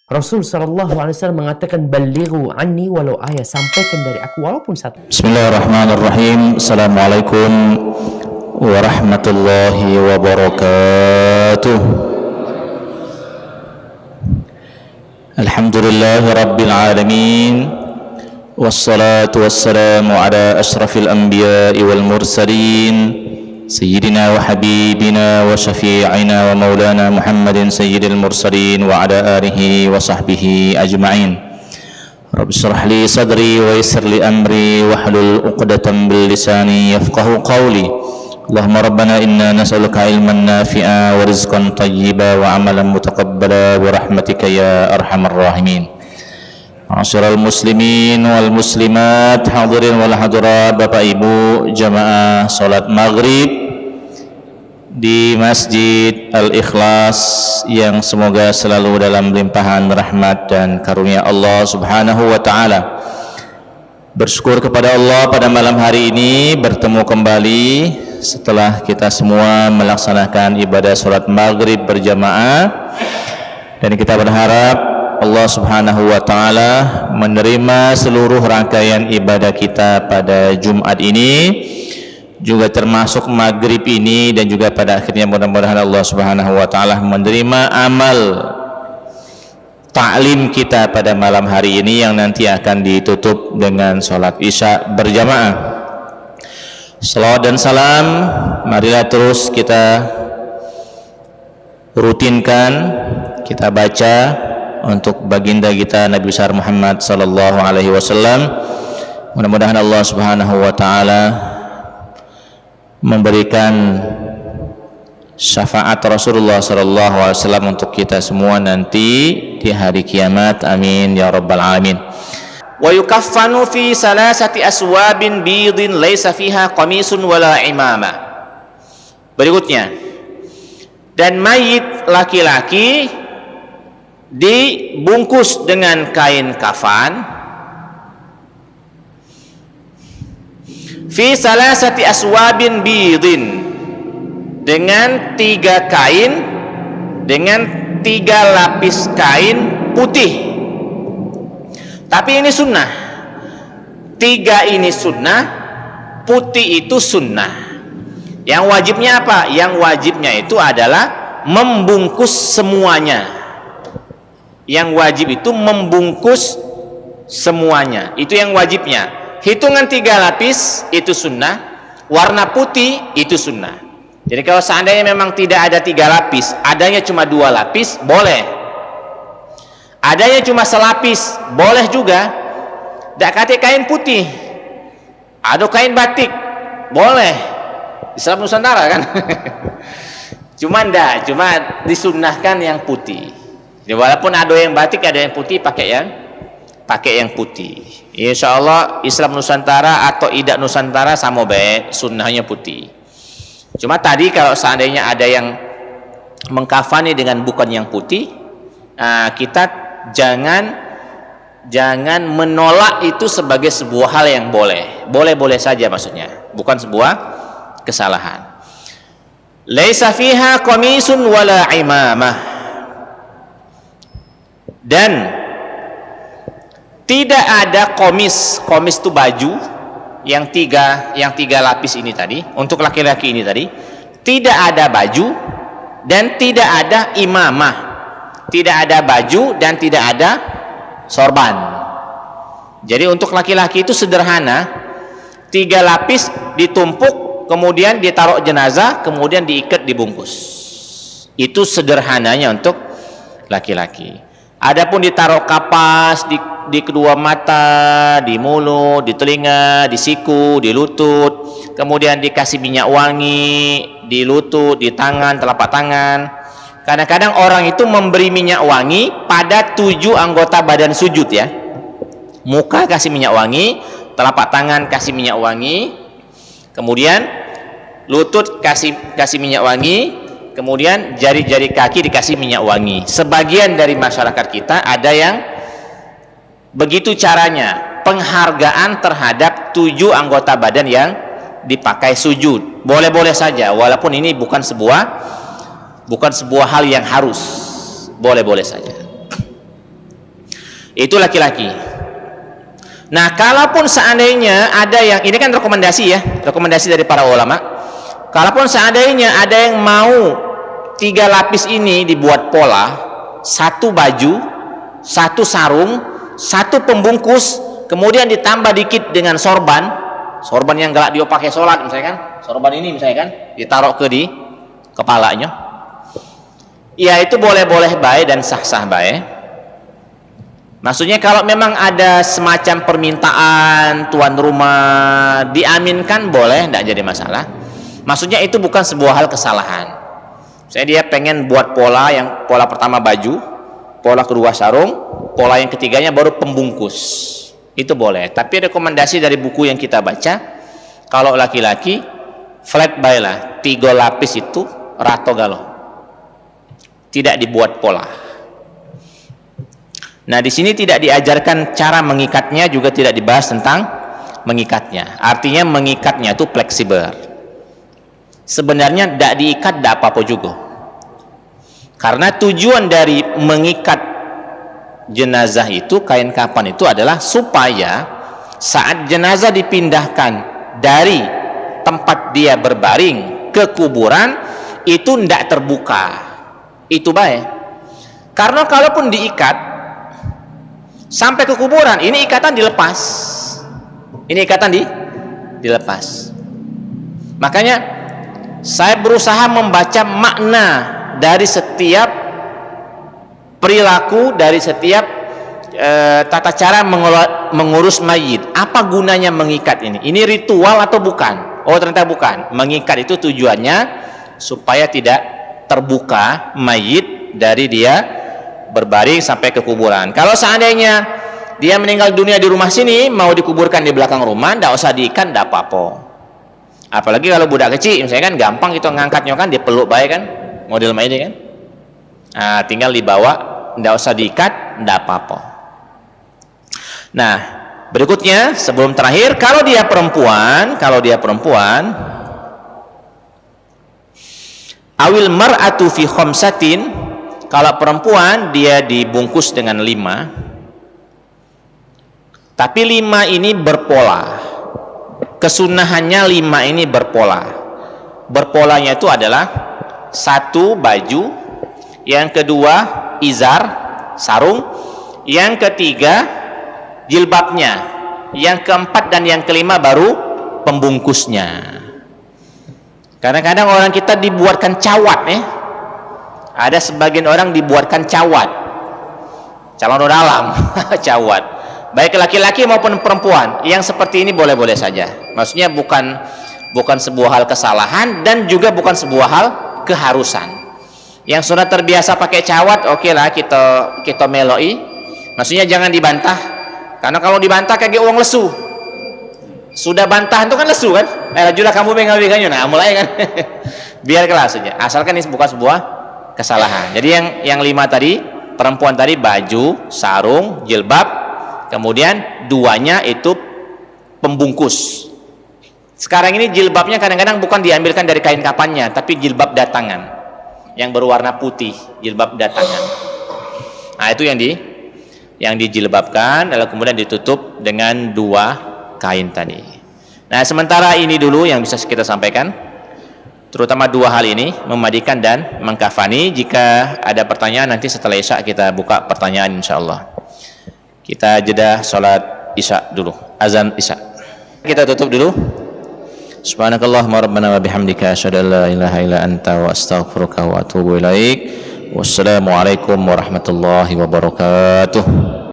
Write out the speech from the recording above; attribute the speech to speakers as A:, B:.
A: Rasul SAW mengatakan balighu anni walau ayat, sampaikan dari aku walaupun satu.
B: Bismillahirrahmanirrahim. Assalamualaikum warahmatullahi wabarakatuh. Alhamdulillahi rabbil alamin, wassalatu wassalamu ala ashrafil anbiya'i wal mursalin, Sayyidina wa habibina wa syafi'ina wa maulana Muhammadin sayyidil mursalin wa ala alihi wa sahbihi ajma'in. Rabbi shrah li sadri wa yassir li amri wahlul 'uqdatam bil lisani yafqahu qawli. Allahumma rabbana inna nas'aluka ilman nafi'a wa rizqan thayyiba wa amalan mutaqabbala bi rahmatika ya arhamar rahimin. Ma'asyiral muslimin wal muslimat, hadirin wal hadirat, Bapak Ibu jamaah salat maghrib di Masjid Al-Ikhlas yang semoga selalu dalam limpahan rahmat dan karunia Allah Subhanahu wa taala. Bersyukur kepada Allah pada malam hari ini bertemu kembali setelah kita semua melaksanakan ibadah salat maghrib berjamaah, dan kita berharap Allah Subhanahu wa taala menerima seluruh rangkaian ibadah kita pada Jumat ini, juga termasuk maghrib ini, dan juga pada akhirnya mudah-mudahan Allah Subhanahu wa taala menerima amal ta'lim kita pada malam hari ini yang nanti akan ditutup dengan sholat isya berjamaah. Salawat dan salam marilah terus kita rutinkan, kita baca untuk baginda kita Nabi besar Muhammad sallallahu alaihi wasallam. Mudah-mudahan Allah Subhanahu wa taala memberikan syafaat Rasulullah sallallahu alaihi wasallam untuk kita semua nanti di hari kiamat. Amin ya rabbal alamin. Wa yukaffanu fi salasati aswabin bidin laisa fiha qamisun wala imama. Berikutnya, dan mayit laki-laki dibungkus dengan kain kafan fi salasati aswabin bidin, dengan 3 kain, dengan 3 lapis kain putih. Tapi ini sunnah, 3 ini sunnah, putih itu sunnah. Yang wajibnya apa? Yang wajibnya itu adalah membungkus semuanya. Yang wajib itu membungkus semuanya, itu yang wajibnya. Hitungan 3 lapis itu sunnah, warna putih itu sunnah. Jadi kalau seandainya memang tidak ada 3 lapis, adanya cuma 2 lapis, boleh. Adanya cuma selapis, boleh juga. Tidak kata kain putih atau kain batik, boleh. Islam Nusantara kan. Cuma disunnahkan yang putih. Jadi walaupun ada yang batik, ada yang putih, pakai yang putih. Insya Allah Islam Nusantara atau Idak Nusantara sama baik, sunnahnya putih. Cuma tadi kalau seandainya ada yang mengkafani dengan bukan yang putih, kita jangan menolak itu sebagai sebuah hal yang boleh saja, maksudnya bukan sebuah kesalahan. Laisa fiha qamisun wala imamah, dan tidak ada komis itu baju yang tiga lapis ini tadi, untuk laki-laki ini tadi tidak ada baju dan tidak ada imamah, tidak ada baju dan tidak ada sorban. Jadi untuk laki-laki itu sederhana, 3 lapis ditumpuk, kemudian ditaruh jenazah, kemudian diikat, dibungkus. Itu sederhananya untuk laki-laki. Adapun ditaruh kapas di kedua mata, di mulut, di telinga, di siku, di lutut, kemudian dikasih minyak wangi di lutut, di tangan, telapak tangan. Kadang-kadang orang itu memberi minyak wangi pada 7 anggota badan sujud ya. Muka kasih minyak wangi, telapak tangan kasih minyak wangi, kemudian lutut kasih minyak wangi, kemudian jari-jari kaki dikasih minyak wangi. Sebagian dari masyarakat kita ada yang begitu caranya, penghargaan terhadap 7 anggota badan yang dipakai sujud. Boleh-boleh saja, walaupun ini bukan sebuah hal yang harus, boleh-boleh saja.
C: Itu laki-laki. Nah, kalaupun seandainya ada yang, ini kan rekomendasi ya, rekomendasi dari para ulama. Kalaupun seandainya ada yang mau 3 lapis ini dibuat pola, 1 baju, 1 sarung, 1 pembungkus, kemudian ditambah dikit dengan sorban yang galak dia pakai sholat misalnya kan, sorban ini misalnya kan, ditaruh di kepalanya. Ya itu boleh-boleh baik dan sah-sah baik. Maksudnya kalau memang ada semacam permintaan tuan rumah diaminkan boleh, tidak jadi masalah. Maksudnya itu bukan sebuah hal kesalahan. Saya dia pengen buat pola, yang pola pertama baju, pola kedua sarung, pola yang ketiganya baru pembungkus. Itu boleh. Tapi rekomendasi dari buku yang kita baca, kalau laki-laki flat buy lah, 3 lapis itu rato galo. Tidak dibuat pola. Nah, di sini tidak diajarkan cara mengikatnya, juga tidak dibahas tentang mengikatnya. Artinya mengikatnya itu fleksibel. Sebenarnya tidak diikat tidak apa-apa juga. Karena tujuan dari mengikat jenazah itu, kain kafan itu adalah supaya saat jenazah dipindahkan dari tempat dia berbaring ke kuburan itu tidak terbuka. Itu baik. Karena kalaupun diikat sampai ke kuburan, ini ikatan dilepas. Ini ikatan dilepas. Makanya saya berusaha membaca makna dari setiap perilaku, dari setiap tata cara mengurus mayit. Apa gunanya mengikat ini? Ini ritual atau bukan? Oh, ternyata bukan. Mengikat itu tujuannya supaya tidak terbuka mayit dari dia berbaring sampai ke kuburan. Kalau seandainya dia meninggal dunia di rumah sini, mau dikuburkan di belakang rumah, tidak usah diikat, tidak apa-apa. Apalagi kalau budak kecil, misalnya kan gampang itu ngangkatnya kan, dia peluk baik kan, model ini kan. Nah, tinggal dibawa, tidak usah diikat, tidak apa-apa. Nah, berikutnya sebelum terakhir, kalau dia perempuan, awil mar'atu fi khamsatin, kalau perempuan dia dibungkus dengan 5, tapi 5 ini berpola. Kesunahannya 5 ini berpola. Berpolanya itu adalah 1 baju, yang kedua izar, sarung, yang ketiga jilbabnya, yang keempat dan yang kelima baru pembungkusnya. Kadang-kadang orang kita dibuatkan cawat ya. Ada sebagian orang dibuatkan cawat, calon dalam cawat, baik laki-laki maupun perempuan. Yang seperti ini boleh-boleh saja. Maksudnya bukan sebuah hal kesalahan dan juga bukan sebuah hal keharusan. Yang sudah terbiasa pakai cawat, oke lah kita meloi. Maksudnya jangan dibantah, karena kalau dibantah kayak uang lesu. Sudah bantahan itu kan lesu kan? Julah kamu mengawikannya, nah mulai kan. Biar kelas saja. Asalkan ini bukan sebuah kesalahan. Jadi yang 5 tadi, perempuan tadi baju, sarung, jilbab, kemudian 2-nya itu pembungkus. Sekarang ini jilbabnya kadang-kadang bukan diambilkan dari kain kafannya, tapi jilbab datangan yang berwarna putih, jilbab datangan. Nah, itu yang dijilbabkan, lalu kemudian ditutup dengan 2 kain tadi. Nah, sementara ini dulu yang bisa kita sampaikan. Terutama 2 hal ini, memandikan dan mengkafani. Jika ada pertanyaan nanti setelah Isya kita buka pertanyaan insyaallah. Kita jeda salat Isya dulu, azan Isya. Kita tutup dulu. Subhanakallahumma rabbana wa bihamdika asyhadu an la ilaha illa anta wa astaghfiruka wa atubu ilaik. Wassalamualaikum warahmatullahi wabarakatuh.